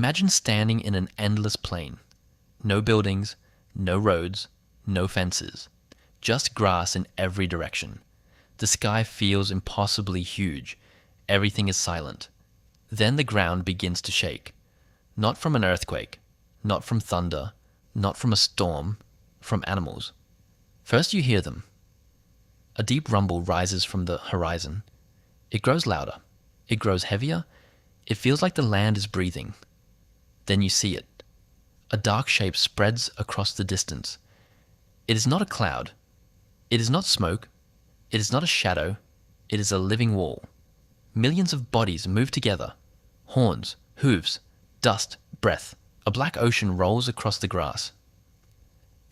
Imagine standing in an endless plain. No buildings, no roads, no fences. Just grass in every direction. The sky feels impossibly huge. Everything is silent. Then the ground begins to shake. Not from an earthquake, not from thunder, not from a storm, from animals. First you hear them. A deep rumble rises from the horizon. It grows louder. It grows heavier. It feels like the land is breathing. Then you see it. A dark shape spreads across the distance. It is not a cloud. It is not smoke. It is not a shadow. It is a living wall. Millions of bodies move together. Horns, hooves, dust, breath. A black ocean rolls across the grass.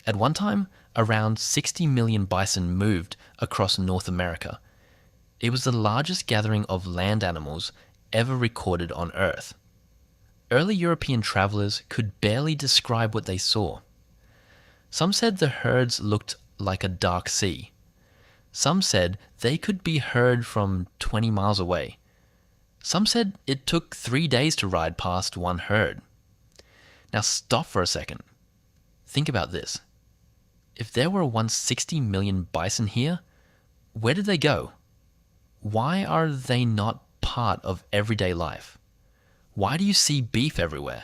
At one time, around 60 million bison moved across North America. It was the largest gathering of land animals ever recorded on Earth. Early European travelers could barely describe what they saw. Some said the herds looked like a dark sea. Some said they could be heard from 20 miles away. Some said it took 3 days to ride past one herd. Now stop for a second. Think about this. If there were once 60 million bison here, where did they go? Why are they not part of everyday life? Why do you see beef everywhere?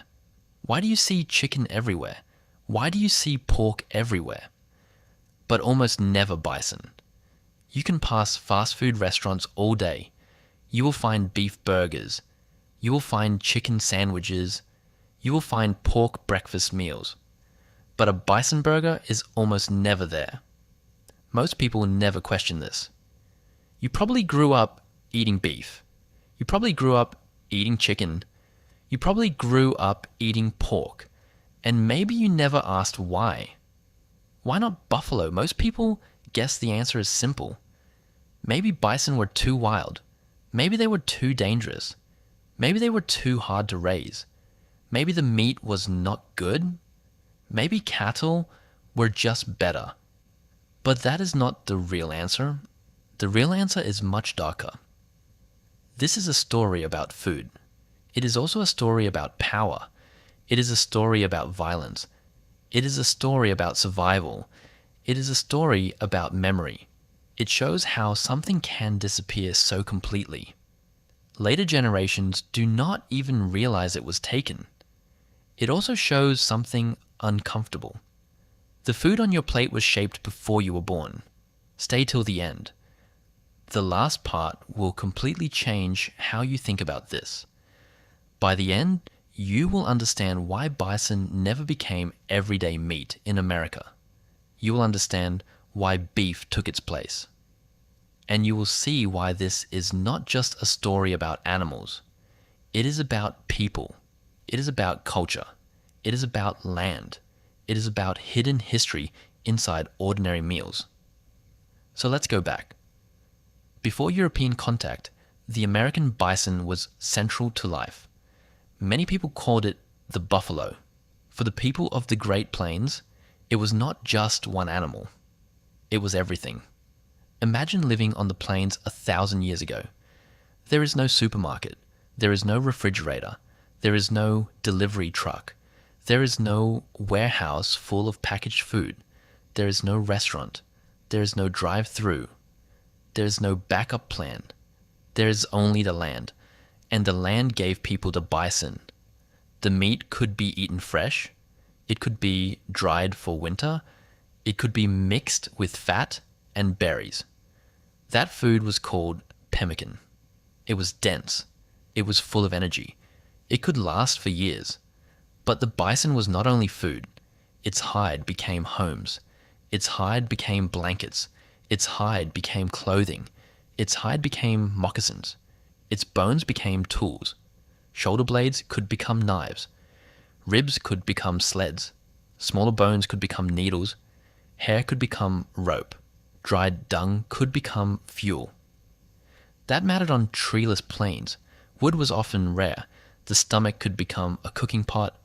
Why do you see chicken everywhere? Why do you see pork everywhere? But almost never bison. You can pass fast food restaurants all day. You will find beef burgers. You will find chicken sandwiches. You will find pork breakfast meals. But a bison burger is almost never there. Most people never question this. You probably grew up eating beef. You probably grew up eating chicken. You probably grew up eating pork. And maybe you never asked why. Why not buffalo? Most people guess the answer is simple. Maybe bison were too wild. Maybe they were too dangerous. Maybe they were too hard to raise. Maybe the meat was not good. Maybe cattle were just better. But that is not the real answer. The real answer is much darker. This is a story about food. It is also a story about power. It is a story about violence. It is a story about survival. It is a story about memory. It shows how something can disappear so completely. Later generations do not even realize it was taken. It also shows something uncomfortable. The food on your plate was shaped before you were born. Stay till the end. The last part will completely change how you think about this. By the end, you will understand why bison never became everyday meat in America. You will understand why beef took its place. And you will see why this is not just a story about animals. It is about people. It is about culture. It is about land. It is about hidden history inside ordinary meals. So let's go back. Before European contact, the American bison was central to life. Many people called it the buffalo. For the people of the Great Plains, it was not just one animal. It was everything. Imagine living on the plains 1,000 years ago. There is no supermarket. There is no refrigerator. There is no delivery truck. There is no warehouse full of packaged food. There is no restaurant. There is no drive-through. There is no backup plan. There is only the land. And the land gave people the bison. The meat could be eaten fresh. It could be dried for winter. It could be mixed with fat and berries. That food was called pemmican. It was dense. It was full of energy. It could last for years. But the bison was not only food. Its hide became homes. Its hide became blankets. Its hide became clothing. Its hide became moccasins. Its bones became tools. Shoulder blades could become knives. Ribs could become sleds. Smaller bones could become needles. Hair could become rope. Dried dung could become fuel. That mattered on treeless plains. Wood was often rare. The stomach could become a cooking pot.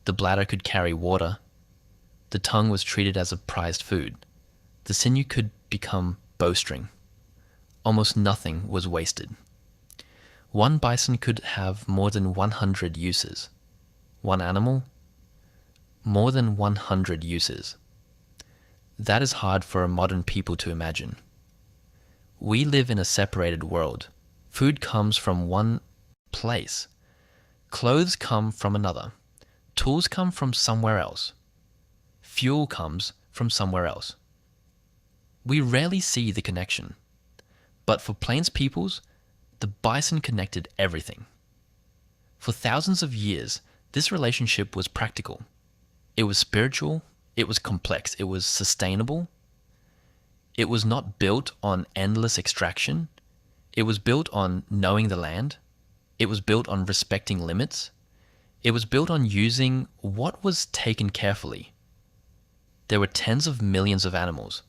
The bladder could carry water. The tongue was treated as a prized food. The sinew could become bowstring. Almost nothing was wasted. One bison could have more than 100 uses. One animal, more than 100 uses. That is hard for a modern people to imagine. We live in a separated world. Food comes from one place. Clothes come from another. Tools come from somewhere else. Fuel comes from somewhere else. We rarely see the connection. But for Plains peoples, the bison connected everything. For thousands of years, this relationship was practical. It was spiritual. It was complex. It was sustainable. It was not built on endless extraction. It was built on knowing the land. It was built on respecting limits. It was built on using what was taken carefully. There were tens of millions of animals.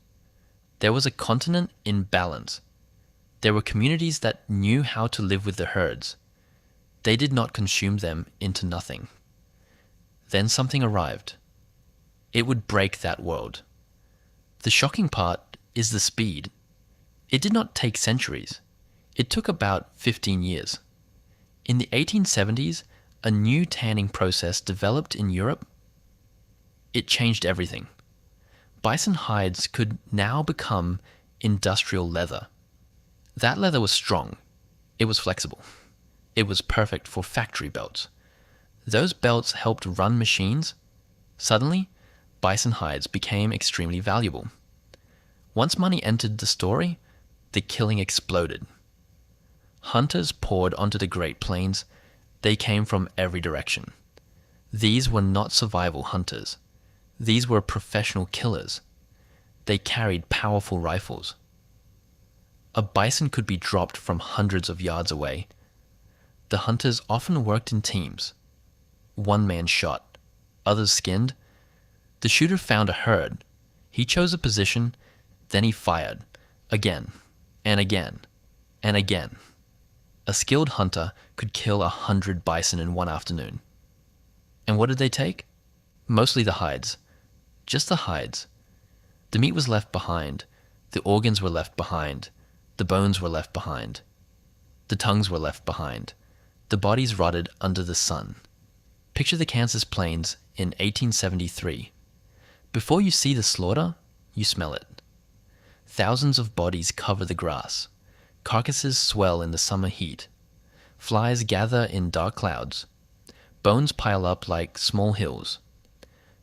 There was a continent in balance. There were communities that knew how to live with the herds. They did not consume them into nothing. Then something arrived. It would break that world. The shocking part is the speed. It did not take centuries. It took about 15 years. In the 1870s, a new tanning process developed in Europe. It changed everything. Bison hides could now become industrial leather. That leather was strong. It was flexible. It was perfect for factory belts. Those belts helped run machines. Suddenly, bison hides became extremely valuable. Once money entered the story, the killing exploded. Hunters poured onto the Great Plains. They came from every direction. These were not survival hunters. These were professional killers. They carried powerful rifles. A bison could be dropped from hundreds of yards away. The hunters often worked in teams. One man shot, others skinned. The shooter found a herd. He chose a position, then he fired, again, and again, and again. A skilled hunter could kill 100 bison in one afternoon. And what did they take? Mostly the hides. Just the hides. The meat was left behind. The organs were left behind. The bones were left behind. The tongues were left behind. The bodies rotted under the sun. Picture the Kansas Plains in 1873. Before you see the slaughter, you smell it. Thousands of bodies cover the grass. Carcasses swell in the summer heat. Flies gather in dark clouds. Bones pile up like small hills.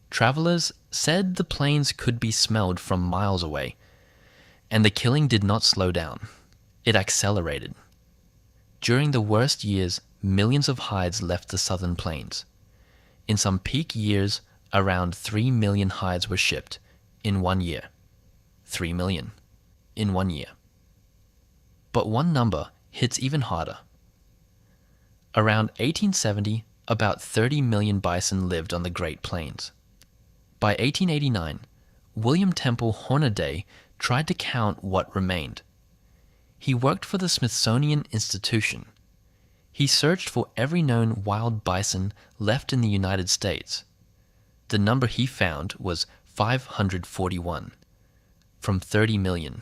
Travelers said the plains could be smelled from miles away, and the killing did not slow down. It accelerated. During the worst years, millions of hides left the southern plains. In some peak years, around 3 million hides were shipped in 1 year. 3 million in 1 year. But one number hits even harder. Around 1870, about 30 million bison lived on the Great Plains. By 1889, William Temple Hornaday tried to count what remained. He worked for the Smithsonian Institution. He searched for every known wild bison left in the United States. The number he found was 541, from 30 million.